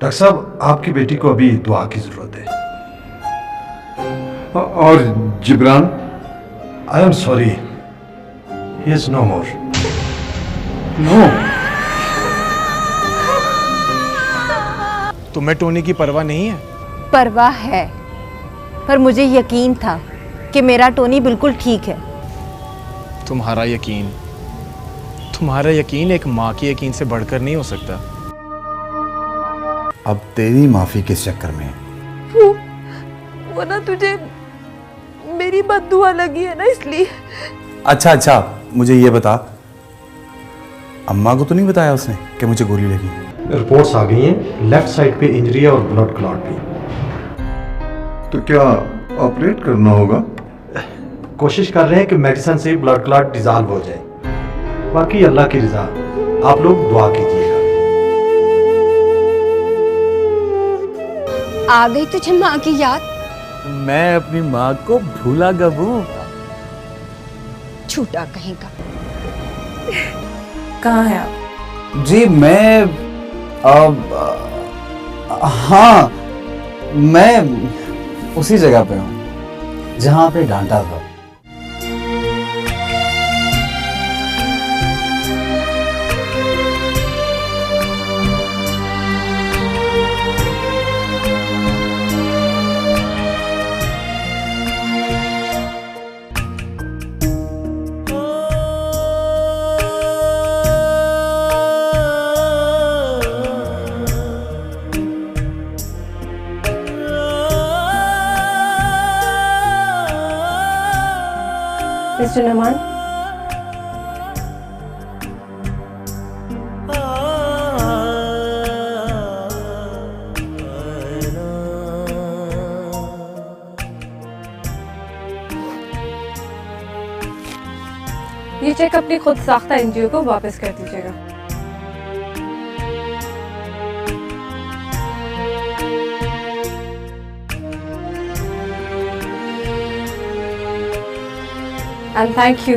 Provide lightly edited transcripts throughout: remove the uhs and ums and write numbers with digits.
Doctor साहब, आपकी बेटी को अभी दुआ की जरूरत है। और Jibran? I am sorry, he is no more. No. तुम्हें टोनी की परवाह नहीं है? परवाह है, पर मुझे यकीन था कि मेरा टोनी बिल्कुल ठीक है। तुम्हारा यकीन एक माँ के यकीन से बढ़कर नहीं हो सकता। अब तेरी माफी किस चक्कर में है? वो ना तुझे मेरी बद्दुआ लगी है ना, इसलिए। अच्छा, मुझे ये बता, अम्मा को तो नहीं बताया उसने कि मुझे गोली लगी? रिपोर्ट्स आ गई हैं, लेफ्ट साइड पे इंजरी है और ब्लड क्लॉट भी। तो क्या ऑपरेट करना होगा? कोशिश कर रहे हैं कि मेडिसिन से ब्लड क्लॉट डिजॉल्व हो जाए। बाकी अल्लाह की रजा, आप लोग दुआ कीजिएगा। आ गई तुझे माँ की याद? मैं अपनी माँ को भूला गबू। छूटा कहेगा। कहाँ है आप? जी मैं हाँ, मैं उसी जगह पे हूँ जहाँ पे डांटा था। मिस्टर नमान, ये चेक अपनी खुद साख्ता एनजीओ को वापस कर दीजिएगा। एंड थैंक यू,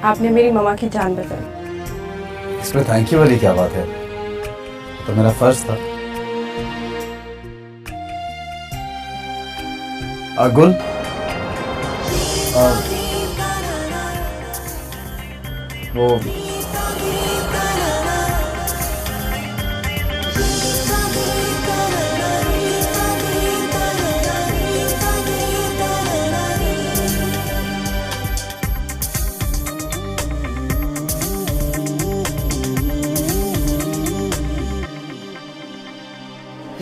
आपने मेरी ममा की जान बचाई। इसमें थैंक यू वाली क्या बात है, तो मेरा फर्ज था। गुल, वो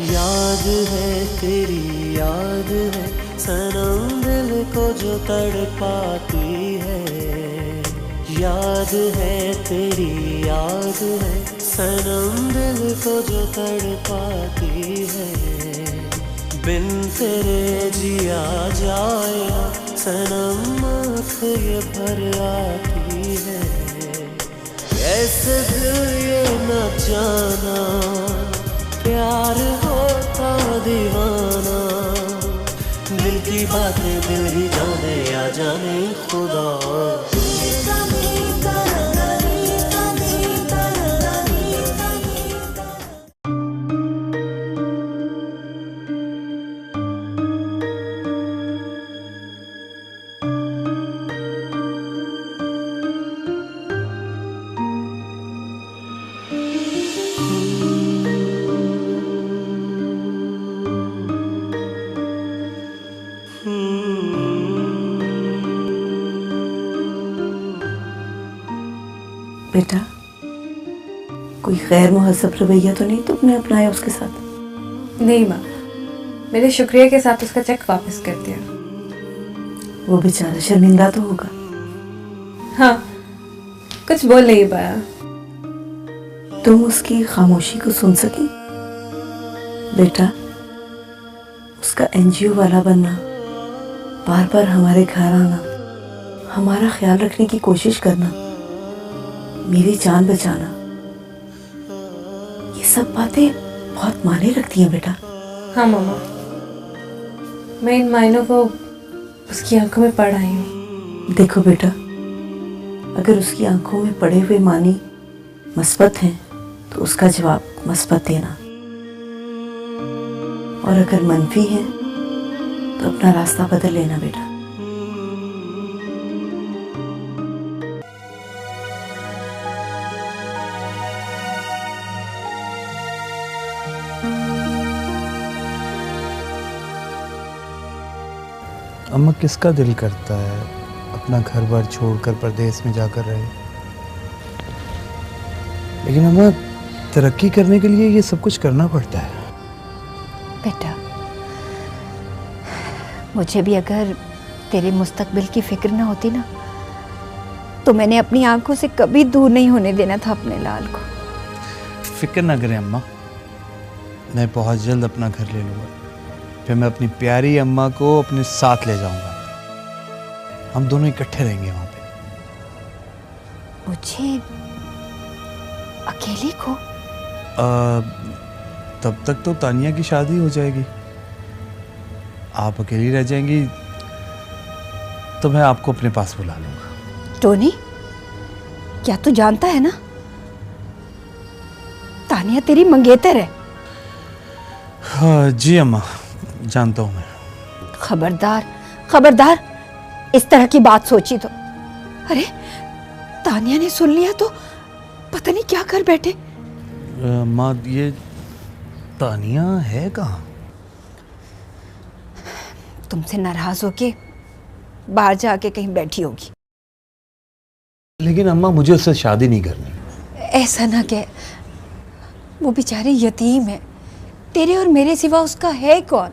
याद है तेरी, याद है सनम दिल को जो तड़पाती है। याद है तेरी, याद है सनम दिल को जो तड़पाती है। बिन तेरे जिया जाए सनम, आँख ये भर आती है। कैसे दिल ये न जाना, प्यार होता दीवाना। दिल की बातें दिल ही जाने, या जाने खुदा। बेटा, कोई गैर मुहज़्ज़ब रवैया तो नहीं तुमने अपनाया उसके साथ? नहीं माँ, मैंने शुक्रिया के साथ उसका चेक वापस कर दिया। वो बेचारा शर्मिंदा तो होगा। हाँ, कुछ बोल नहीं पाया। तुम उसकी खामोशी को सुन सकी? बेटा, उसका एनजीओ वाला बनना, बार बार हमारे घर आना, हमारा ख्याल रखने की कोशिश करना, मेरी जान बचाना, ये सब बातें बहुत मायने रखती हैं बेटा। हाँ मामा, मैं इन मायनों को उसकी आंखों में पढ़ आई हूँ। देखो बेटा, अगर उसकी आंखों में पड़े हुए मानी मस्बत हैं तो उसका जवाब मस्बत देना। और अगर मनफी है तो अपना रास्ता बदल लेना बेटा। अम्मा, किसका दिल करता है अपना घर बार छोड़कर परदेश में जाकर रहे? लेकिन अम्मा, तरक्की करने के लिए ये सब कुछ करना पड़ता है। बेटा, मुझे भी अगर तेरे मुस्तकबिल की फिक्र ना होती ना, तो मैंने अपनी आंखों से कभी दूर नहीं होने देना था अपने लाल को। फिक्र ना करें अम्मा, मैं बहुत जल्द अपना घर ले लूँगा। फिर मैं अपनी प्यारी अम्मा को अपने साथ ले जाऊंगा। हम दोनों इकट्ठे रहेंगे वहां पे। मुझे अकेली को? तब तक तो तानिया की शादी हो जाएगी। आप अकेली रह जाएंगी तो मैं आपको अपने पास बुला लूंगा। टोनी, क्या तू जानता है ना, तानिया तेरी मंगेतर है। हाँ जी अम्मा, जानता हूं मैं। खबरदार, खबरदार, इस तरह की बात सोची तो। अरे, तानिया ने सुन लिया तो पता नहीं क्या कर बैठे। अम्मा, ये तानिया है कहाँ? तुमसे नाराज होके बाहर जाके कहीं बैठी होगी। लेकिन अम्मा, मुझे उससे शादी नहीं करनी। ऐसा ना कह, वो बेचारी यतीम है, तेरे और मेरे सिवा उसका है कौन?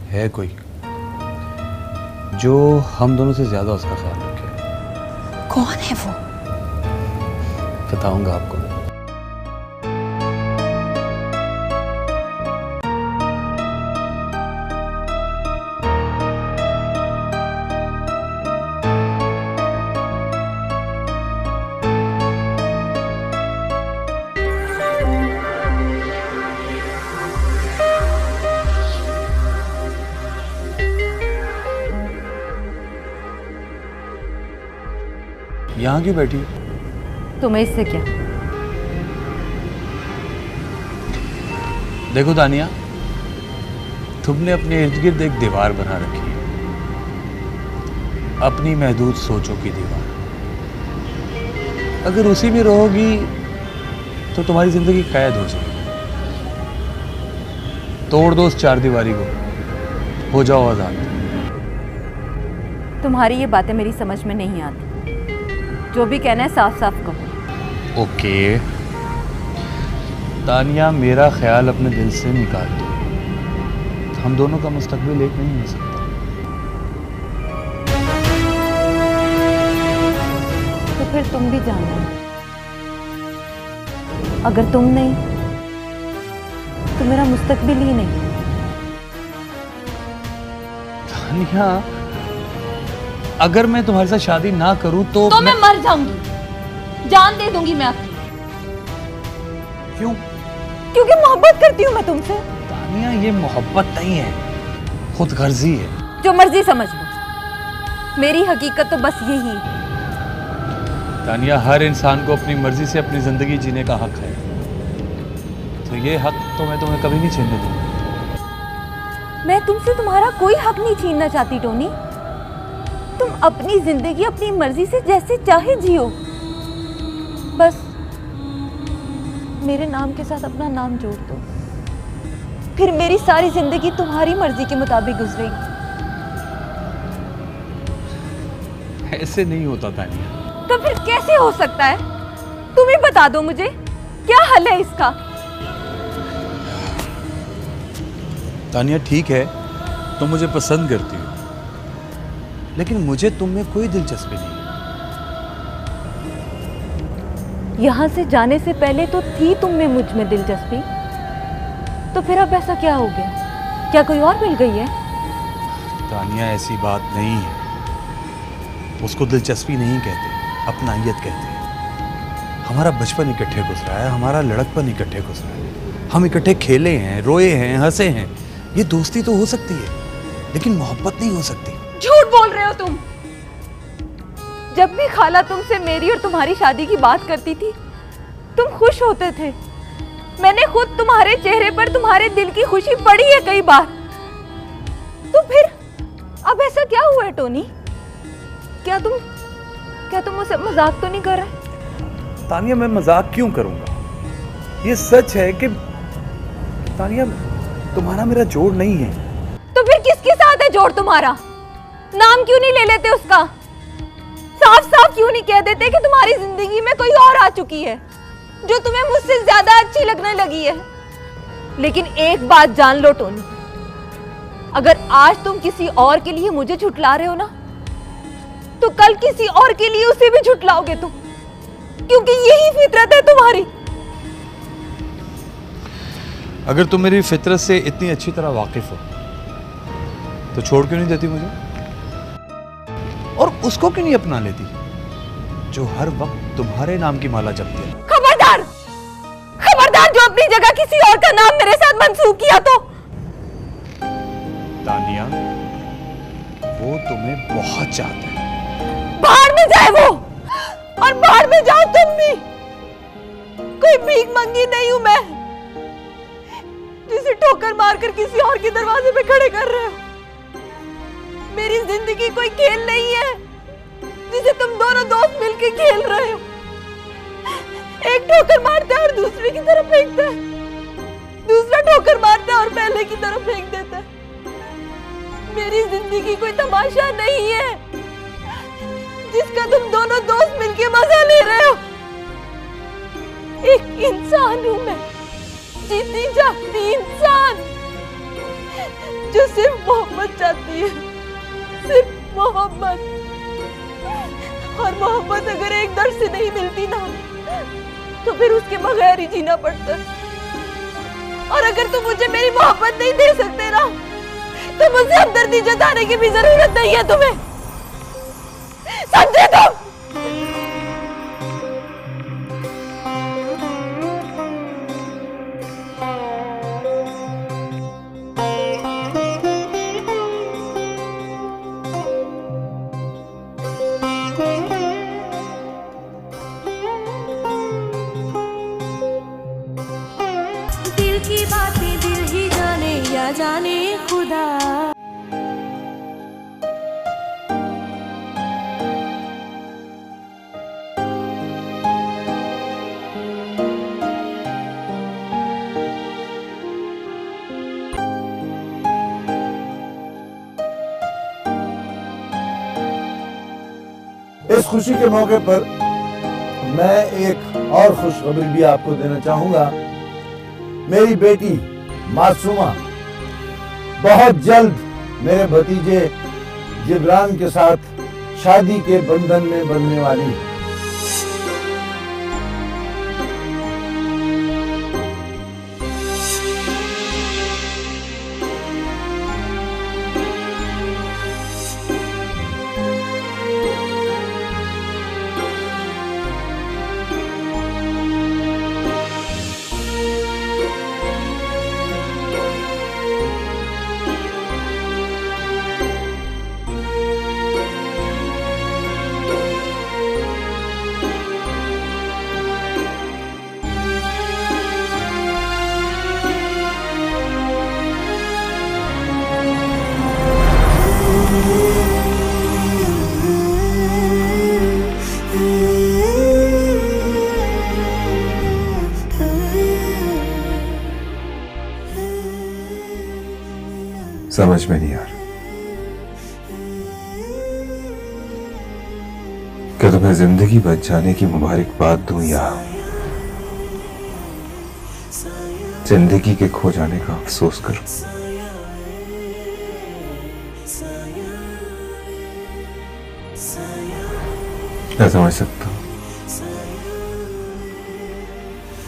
है कोई जो हम दोनों से ज्यादा उसका ख्याल रखे। कौन है वो? बताऊंगा आपको। यहाँ क्यों बैठी? तुम्हें इससे क्या? देखो तानिया, तुमने अपने इर्द गिर्द एक दीवार बना रखी है, अपनी महदूद सोचों की दीवार। अगर उसी में रहोगी तो तुम्हारी जिंदगी कैद हो जाएगी। तोड़ दो उस चार दीवारी को, हो जाओ आजाद। तुम्हारी ये बातें मेरी समझ में नहीं आती। जो भी कहना है साफ साफ कहो। ओके तानिया, मेरा ख्याल अपने दिल से निकाल दो। हम दोनों का मुस्तकबिल एक नहीं हो सकता। तो फिर तुम भी जान लो, अगर तुम नहीं तो मेरा मुस्तकबिल ही नहीं। तानिया, अगर मैं तुम्हारे साथ शादी ना करूं तो मैं मर जाऊंगी, जान दे दूंगी मैं आपकी। क्यों? क्योंकि मोहब्बत करती हूँ मैं तुमसे। तानिया, ये मोहब्बत नहीं है, खुदगर्जी है। जो मर्जी समझ लो, मेरी हकीकत तो बस यही है। तानिया, हर इंसान को अपनी मर्जी से अपनी जिंदगी जीने का हक है, तो ये हक तो मैं तुम्हें कभी नहीं छीनने दूंगा। मैं तुमसे तुम्हारा कोई हक नहीं छीनना चाहती टोनी। तुम अपनी जिंदगी अपनी मर्जी से जैसे चाहे जियो, बस मेरे नाम के साथ अपना नाम जोड़ दो, फिर मेरी सारी जिंदगी तुम्हारी मर्जी के मुताबिक गुजरेगी। ऐसे नहीं होता तानिया। तो फिर कैसे हो सकता है? तुम ही बता दो मुझे, क्या हल है इसका? तानिया, ठीक है, तुम मुझे पसंद करती हो, लेकिन मुझे तुम में कोई दिलचस्पी नहीं है। यहाँ से जाने से पहले तो थी तुम में मुझ में दिलचस्पी, तो फिर अब ऐसा क्या हो गया? क्या कोई और मिल गई है? तानिया, ऐसी बात नहीं है। उसको दिलचस्पी नहीं कहते, अपनाइयत कहते हैं। हमारा बचपन इकट्ठे गुजरा है, हमारा लड़कपन इकट्ठे गुजरा है, हम इकट्ठे खेले हैं, रोए हैं, हंसे हैं। ये दोस्ती तो हो सकती है, लेकिन मोहब्बत नहीं हो सकती। झूठ बोल रहे हो तुम। जब भी खाला तुमसे मेरी और तुम्हारी शादी की बात करती थी, तुम खुश होते थे, मैंने खुद तुम्हारे चेहरे पर तुम्हारे दिल की खुशी पड़ी है कई बार। तो फिर अब ऐसा क्या हुआ है टोनी? क्या तुम मुझसे मजाक तो नहीं कर रहे? तानिया, मैं मजाक क्यों करूंगा? ये सच है कि तानिया, तुम्हारा मेरा जोड़ नहीं है। तो फिर किसके साथ है जोड़ तुम्हारा? नाम क्यों नहीं ले लेते उसका? साफ साफ क्यों नहीं कह देते कि तुम्हारी जिंदगी में कोई और आ चुकी है जो तुम्हें मुझसे ज्यादा अच्छी लगने लगी है? लेकिन एक बात जान लो टोनी, अगर आज तुम किसी और के लिए मुझे झुठला रहे हो ना, तो कल किसी और के लिए उसे भी झुठलाओगे तुम, क्योंकि यही फितरत है तुम्हारी। अगर तुम मेरी फितरत से इतनी अच्छी तरह वाकिफ हो तो छोड़ क्यों नहीं देती मुझे? और उसको क्यों नहीं अपना लेती जो हर वक्त तुम्हारे नाम की माला जपती है? खबरदार, खबरदार, जो अपनी जगह किसी और का नाम मेरे साथ मंसूब किया तो। तानिया, वो तुम्हें बहुत चाहता है। बाहर में जाए वो, और बाहर में जाओ तुम भी। कोई भीख मंगी नहीं हूं मैं जिसे ठोकर मारकर किसी और के दरवाजे पे खड़े कर रहे हो। मेरी जिंदगी कोई खेल नहीं है जिसे तुम दोनों दोस्त मिलकर खेल रहे हो। एक ठोकर मारता है और दूसरे की तरफ फेंकता है, दूसरा ठोकर मारता है और पहले की तरफ फेंक देता है। मेरी जिंदगी कोई तमाशा नहीं है जिसका तुम दोनों दोस्त मिलके मजा ले रहे हो। एक इंसान हूं मैं, जीती जागती इंसान, जो सिर्फ मोहब्बत चाहती है, सिर्फ मोहब्बत। और मोहब्बत अगर एक दर्द से नहीं मिलती ना, तो फिर उसके बगैर ही जीना पड़ता है। और अगर तुम मुझे मेरी मोहब्बत नहीं दे सकते ना, तो मुझसे हमदर्दी जताने की भी जरूरत नहीं है तुम्हें, समझे तुम? दिल की बातें दिल ही जाने या जाने खुदा। इस खुशी के मौके पर मैं एक और खुशखबरी भी आपको देना चाहूंगा। मेरी बेटी मासूमा बहुत जल्द मेरे भतीजे जिब्रान के साथ शादी के बंधन में बंधने वाली है। समझ में नहीं आ रहा कि तुम्हें जिंदगी बच जाने की मुबारकबाद दूं या जिंदगी के खो जाने का अफसोस करूं। मैं समझ सकता हूं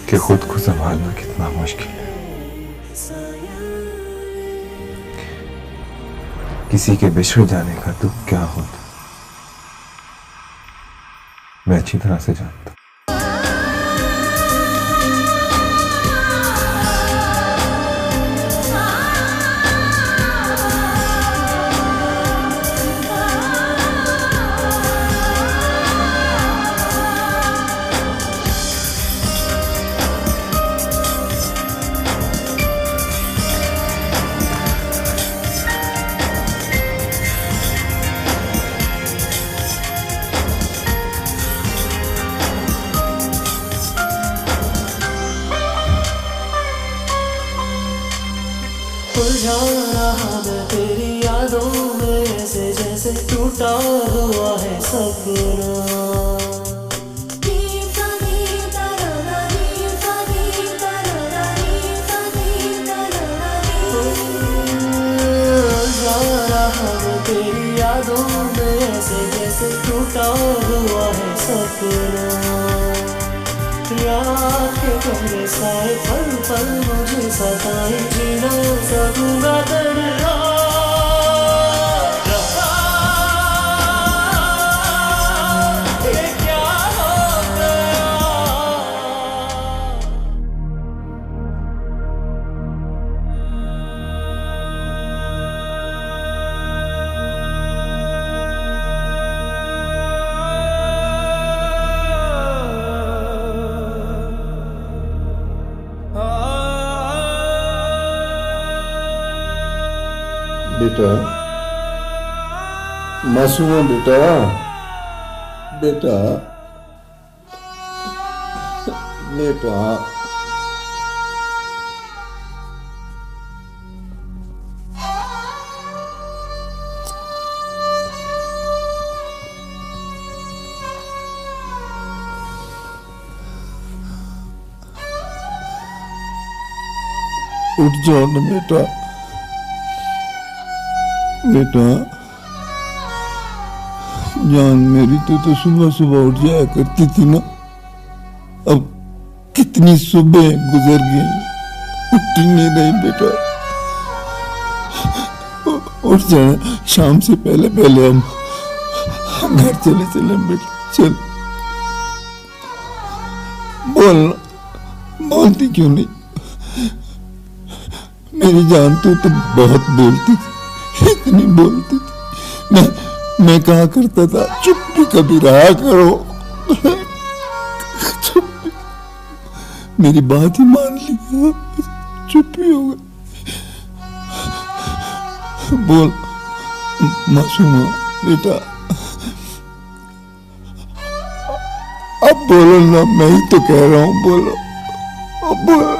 कि खुद को संभालना कितना मुश्किल है। किसी के बिछड़ जाने का दुख क्या होता मैं अच्छी तरह से जानता हूं। उलझा रहा मैं तेरी यादों में, ऐसे जैसे टूटा हुआ है सपना। तेरी यादों में ऐसे जैसे टूटा हुआ है सपना। याद के कोने साए पल पल मुझे सताए, जीना सकूंगा तेरा। ये क्या हो गया? बेटा, मासूमा बेटा, बेटा, बेटा, उठ जाओ ना बेटा, बेटा, जान मेरी तो सुबह सुबह उठ जाया करती थी ना। अब कितनी सुबह गुजर गई, उठ नहीं रही बेटा। उठ जाना, शाम से पहले पहले हम घर चले बेटा, चल। बोलती क्यों नहीं? मेरी जान तो बहुत बोलती थी, इतनी बोलती थी। मैं कहा करता था चुप भी कभी रहा करो। चुप, मेरी बात ही मान ली, चुप ही हो गई। बोल मासूमा बेटा, अब बोलो ना, मैं ही तो कह रहा हूँ, बोलो अब बोलो।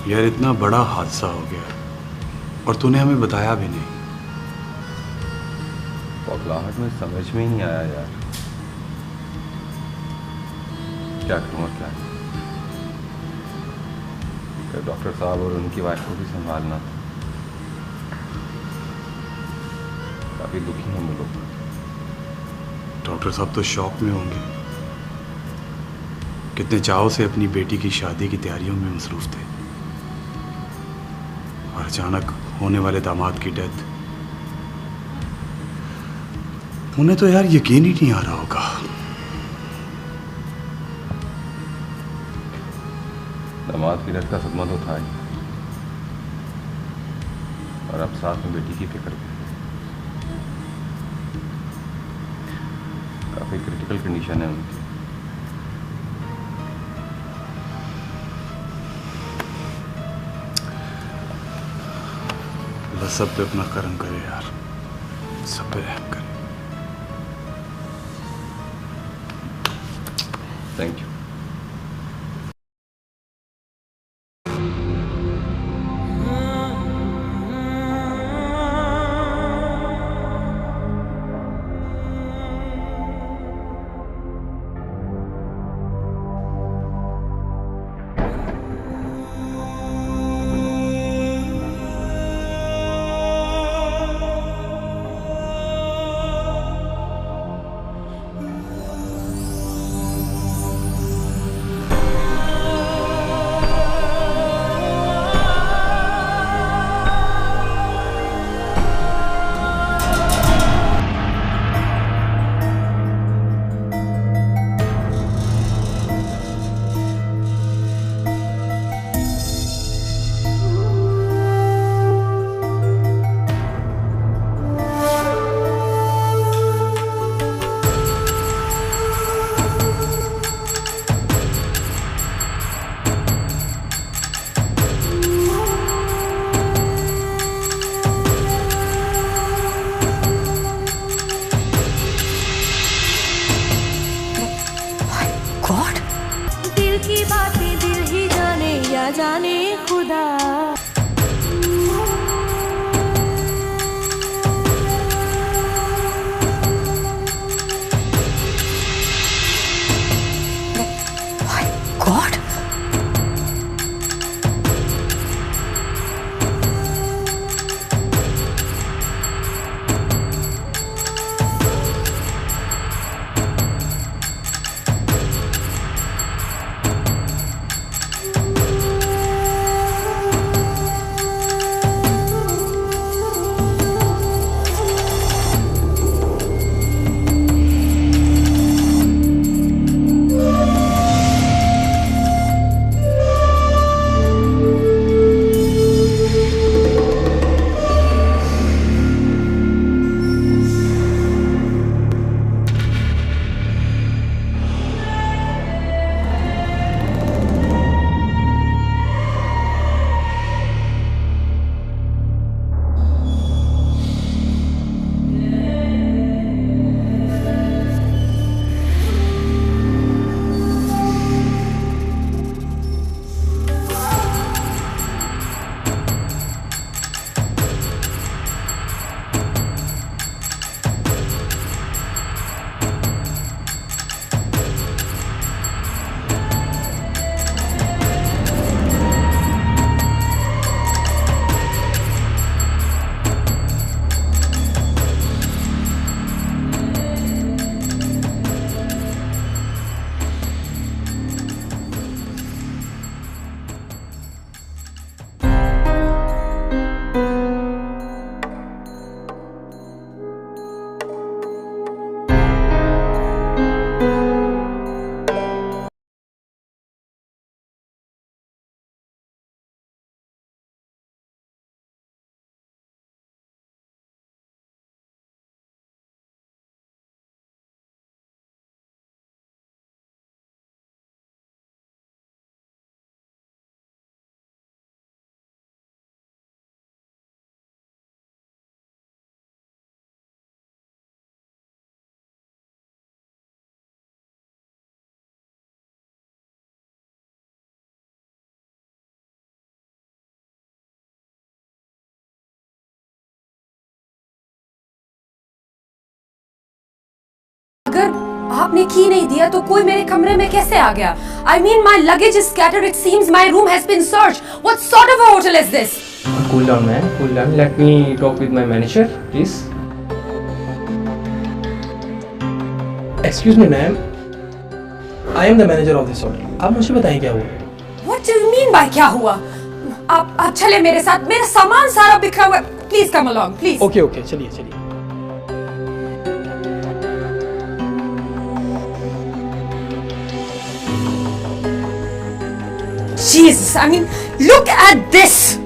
यार इतना बड़ा हादसा हो गया और तूने हमें बताया भी नहीं। पगलाहट में समझ में ही नहीं आया यार, क्या करूँ और क्या। फिर डॉक्टर साहब और उनकी वाइफ को भी संभालना था। काफी दुखी हैं वो लोग। डॉक्टर साहब तो शॉक में होंगे, कितने चाव से अपनी बेटी की शादी की तैयारियों में मसरूफ थे और अचानक होने वाले दामाद की डेथ। उन्हें तो यार यकीन ही नहीं आ रहा होगा। दामाद की डेथ का सदमा तो था ही, और अब साथ में बेटी की फिक्र भी। काफ़ी क्रिटिकल कंडीशन है उनकी। अल्लाह सब पे अपना करम करे यार, सब पे रहम करे। Thank you. दिल की बातें दिल ही जाने या जाने खुदा। गॉड, अगर आपने की नहीं दिया तो कोई मेरे कमरे में कैसे आ गया? I mean, my luggage is scattered. It seems my room has been searched. What sort of a hotel is this? Cool down, man. Cool down. Let me talk with my manager, please. Excuse me, ma'am. I am the manager of this hotel. आप मुझे बताएं क्या हुआ? What do you mean by क्या हुआ? आप चले मेरे साथ. मेरा सामान सारा बिखरा हुआ. Please come along, please. Okay, okay. चलिए, चलिए. Jesus, I mean, look at this.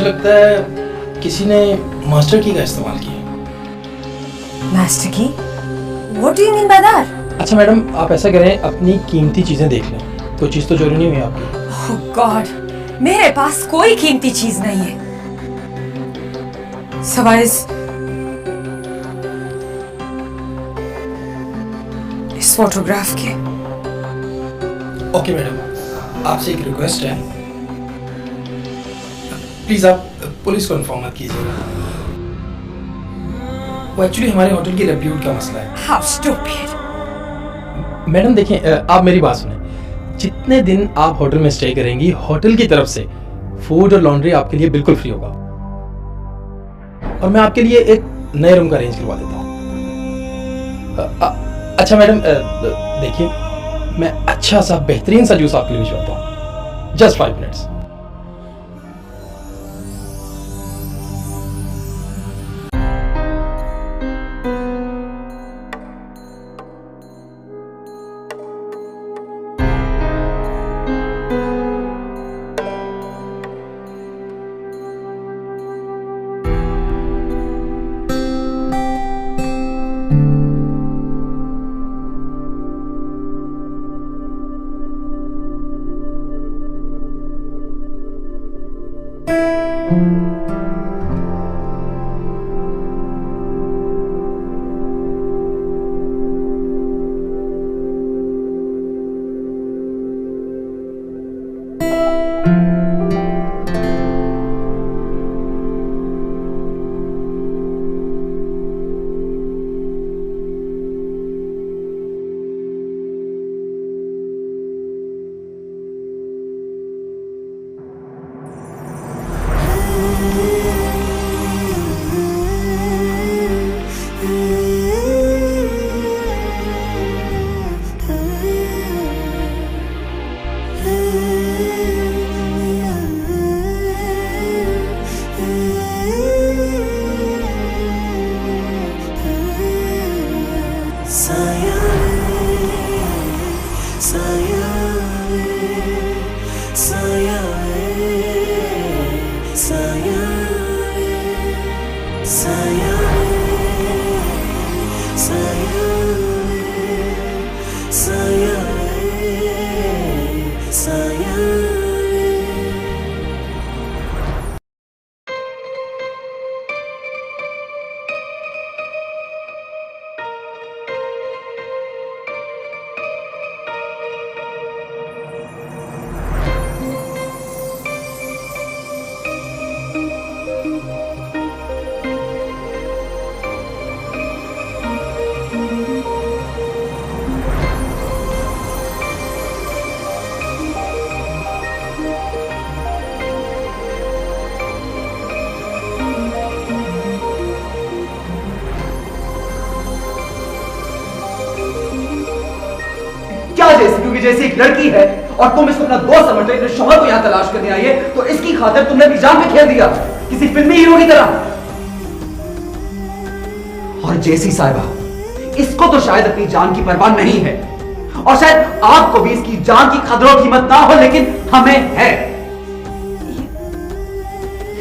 लगता है किसी ने मास्टर की का इस्तेमाल किया। मास्टर की? What do you mean by that? अच्छा मैडम, आप ऐसा करें, अपनी कीमती चीजें देख लें, कोई चीज तो चोरी नहीं हुई आपकी। Oh God, मेरे पास कोई कीमती चीज नहीं है सवाए इस फोटोग्राफ के। ओके मैडम, आपसे एक रिक्वेस्ट है, प्लीज आप पुलिस को इन्फॉर्म मत कीजिएगा। वो एक्चुअली हमारे होटल की रेप्यूट का मसला है। How stupid! मैडम देखें, आप मेरी बात सुनें, जितने दिन आप होटल में स्टे करेंगी, होटल की तरफ से फूड और लॉन्ड्री आपके लिए बिल्कुल फ्री होगा, और मैं आपके लिए एक नए रूम का अरेंज करवा देता हूँ। अच्छा मैडम, देखिए, मैं अच्छा सा बेहतरीन सा जूस आपके लिए भिजवाता हूँ। Just 5 minutes. क्योंकि जैसे एक लड़की है और तुम इसको अपना दोस्त समझ रहे हो, शोहर को यहाँ तलाश करने आई है, तो इसकी खातिर तुमने अपनी जान पे खेल दिया किसी फिल्मी हीरो की तरह। और जैसी साहिबा, इसको तो शायद अपनी जान की परवाह नहीं है, और शायद आपको भी इसकी जान की कदर और कीमत ना हो, लेकिन हमें है,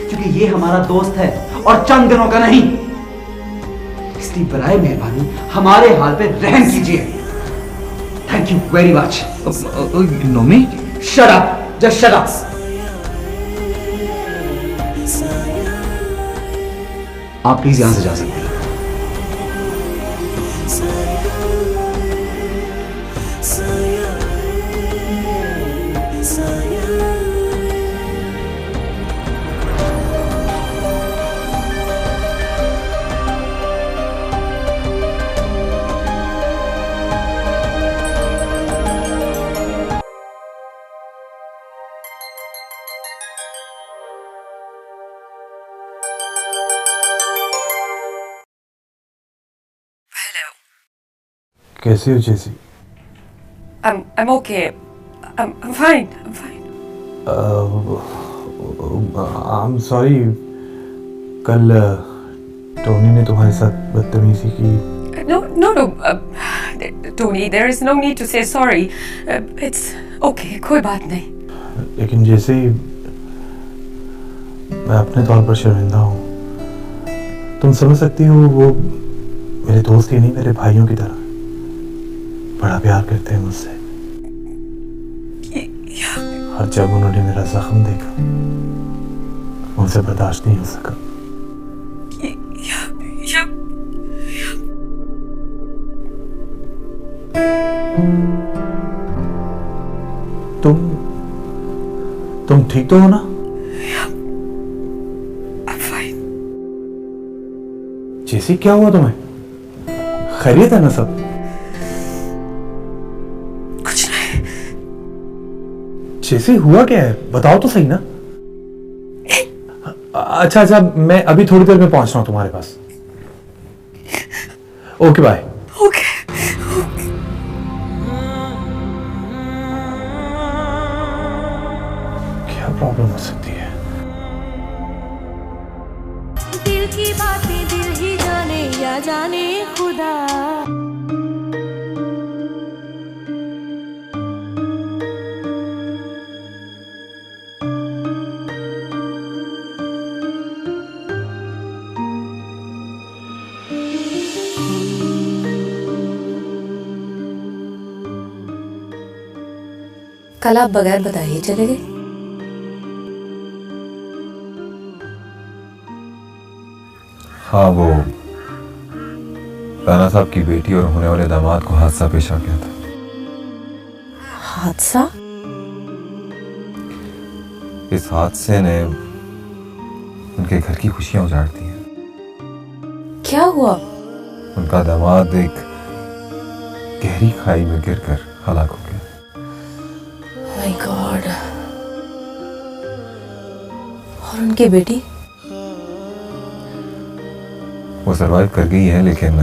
क्योंकि ये हमारा दोस्त है और चंद दिनों का नहीं। इसलिए बराए मेहरबानी हमारे हाल पे रहम कीजिए। Thank you very much. Nomi? Shut up. Just shut up. आप प्लीज यहां से जा सकते हैं। कैसे हो जेसी? I'm okay. I'm fine. I'm fine. I'm sorry. कल टोनी ने तुम्हारे साथ बदतमीजी की। No. Tony, there is no need to say sorry. It's okay. कोई बात नहीं। लेकिन जैसे ही मैं अपने तौर पर शर्मिंदा हूँ। तुम समझ सकती हो, वो मेरे दोस्त ही नहीं, मेरे भाइयों की तरह बड़ा प्यार करते हैं मुझसे। और जब उन्होंने मेरा जख्म देखा, उनसे बर्दाश्त नहीं हो सका। तुम ठीक तो हो ना? जैसी क्या हुआ तुम्हें? खैरियत है ना सब? कुछ नहीं। जैसे हुआ क्या है, बताओ तो सही ना। अच्छा, मैं अभी थोड़ी देर में पहुंच रहा हूं तुम्हारे पास। Okay bye. ओके। क्या प्रॉब्लम हो सकती है? दिल की बातें दिल ही जाने या जाने खुदा। कल आप बगैर बताए ही चले गए। हाँ, वो राणा साहब की बेटी और होने वाले दामाद को हादसा पेश आ गया था। हादसा? इस हादसे ने उनके घर की खुशियां उजाड़ दी हैं। क्या हुआ? उनका दामाद एक गहरी खाई में गिरकर हलाक हो गया। My God. और उनकी बेटी? वो सरवाइव कर गई है, लेकिन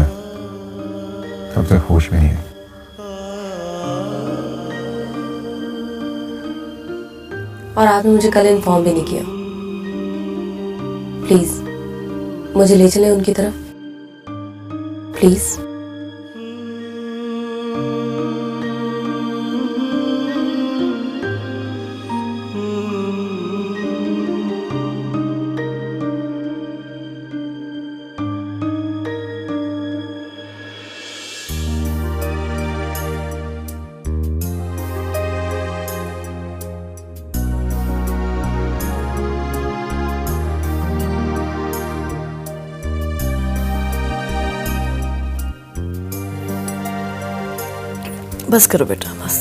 अब तक होश में नहीं है। और आपने मुझे कल इन्फॉर्म भी नहीं किया। प्लीज मुझे ले चले उनकी तरफ, प्लीज। बस करो बेटा, बस।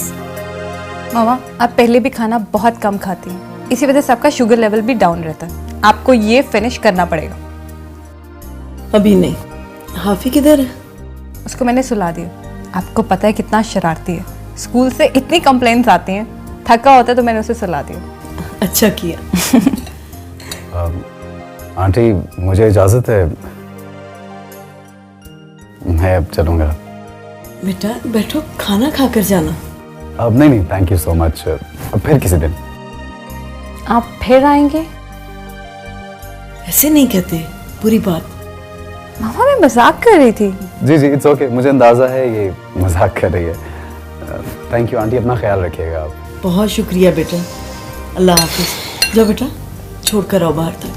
मामा, आप पहले भी खाना बहुत कम खाती हैं, इसी वजह से आपका शुगर लेवल भी डाउन रहता है। आपको ये फिनिश करना पड़ेगा। अभी नहीं। हाफी किधर है? उसको मैंने सुला दिया। आपको पता है कितना शरारती है, स्कूल से इतनी कंप्लेंट्स आती हैं, थका होता है तो मैंने उसे सुला दिया। अच्छा किया। आंटी, मुझे इजाजत है, मैं अब चलूंगा। बेटा बैठो, खाना खाकर जाना। अब नहीं, थैंक यू सो मच। अब फिर किसी दिन। आप फिर आएंगे? ऐसे नहीं कहते, पूरी बात। मामा, मैं मजाक कर रही थी। जी, इट्स ओके, मुझे अंदाजा है ये मजाक कर रही है। थैंक यू आंटी, अपना ख्याल रखिएगा आप। बहुत शुक्रिया बेटा, अल्लाह हाफिज। जाओ बेटा, छोड़ कर आओ बाहर तक।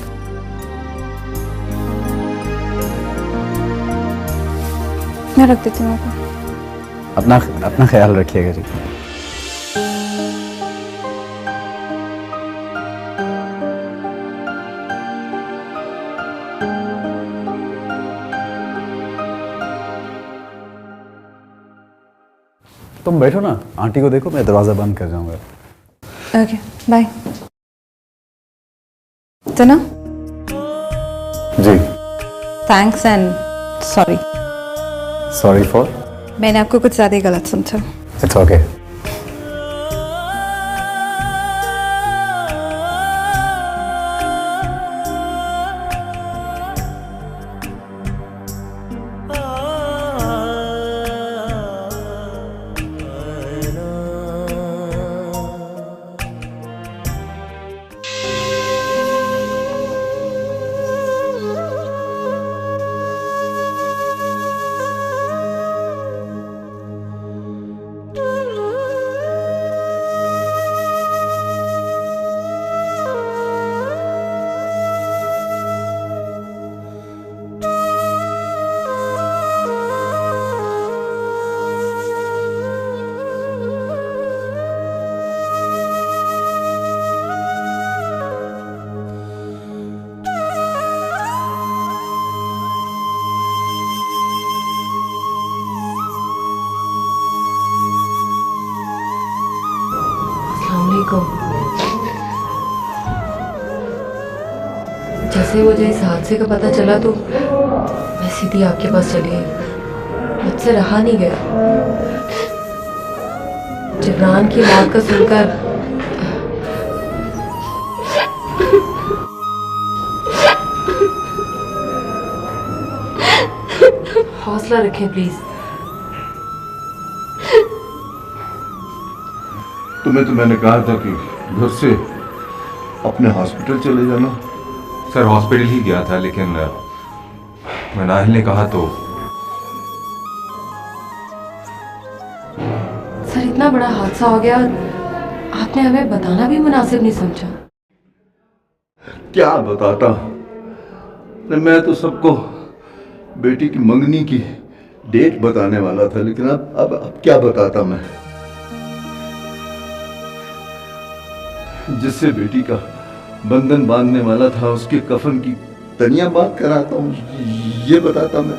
मैं रख देती हूँ। अपना ख्याल रखिएगा जी। तुम बैठो ना, आंटी को देखो, मैं दरवाजा बंद कर जाऊंगा। Okay, bye. तना? जी। Thanks and sorry. Sorry for? मैंने आपको कुछ ज्यादा ही गलत समझा। It's okay. जैसे मुझे इस हादसे का पता चला तो मैं सीधी आपके पास चली गई। मुझसे रहा नहीं गया। जिब्रान की मौत का सुनकर हौसला रखें प्लीज। तुम्हें तो मैंने कहा था कि घर से अपने हॉस्पिटल चले जाना। सर हॉस्पिटल ही गया था, लेकिन मनाहिल ने कहा तो। सर इतना बड़ा हादसा हो गया और आपने हमें बताना भी मुनासिब नहीं समझा। क्या बताता, मैं तो सबको बेटी की मंगनी की डेट बताने वाला था, लेकिन अब क्या बताता मैं। जिससे बेटी का बंधन बांधने वाला था उसके कफन की तनिया बात कराता हूँ, ये बताता मैं।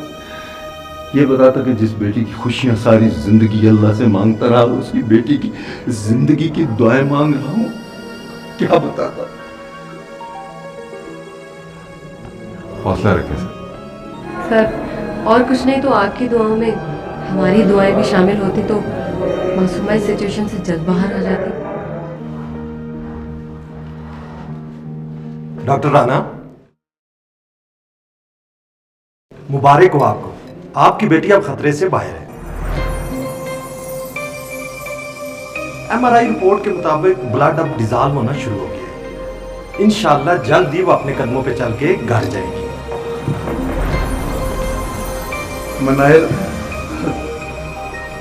ये बताता कि जिस बेटी की खुशियां सारी जिंदगी अल्लाह से मांगता रहा, उसकी बेटी की जिंदगी की दुआएं मांग रहा हूँ, क्या बताता। हौसला रखें सर। सर और कुछ नहीं तो आपकी दुआओं में हमारी दुआएं भी शामिल होती तो मासूमा इस सिचुएशन से जल्द बाहर आ जाती। डॉक्टर राना, मुबारक हो आपको, आपकी बेटी अब खतरे से बाहर है। एमआरआई रिपोर्ट के मुताबिक ब्लड अब डिजॉल्व होना शुरू हो गया है। इंशाल्लाह जल्द ही वो अपने कदमों पे चल के घर जाएगी। मनाहिल,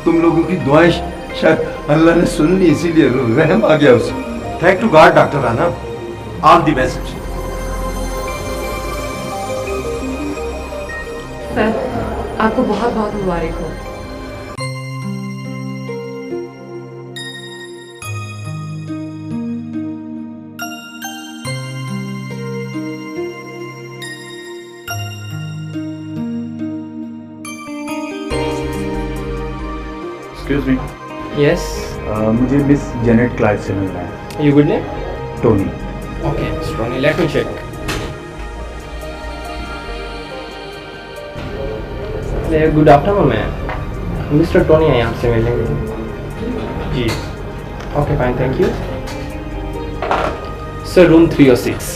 तुम लोगों की दुआएं शायद अल्लाह ने सुन ली, इसीलिए रहम आ गया उसे। Thank to God doctor Rana, all the best. Sir आपको बहुत बहुत मुबारक हो। Excuse me. Yes. मुझे मिस जेनेट क्लाइव से मिलना है। You good name? Tony. Okay, Mr. Tony, let me check. Good afternoon ma'am, mister Tony है आपसे मिलेंगे जी। Okay fine, thank you sir. Room 306।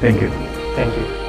Thank you. Thank you.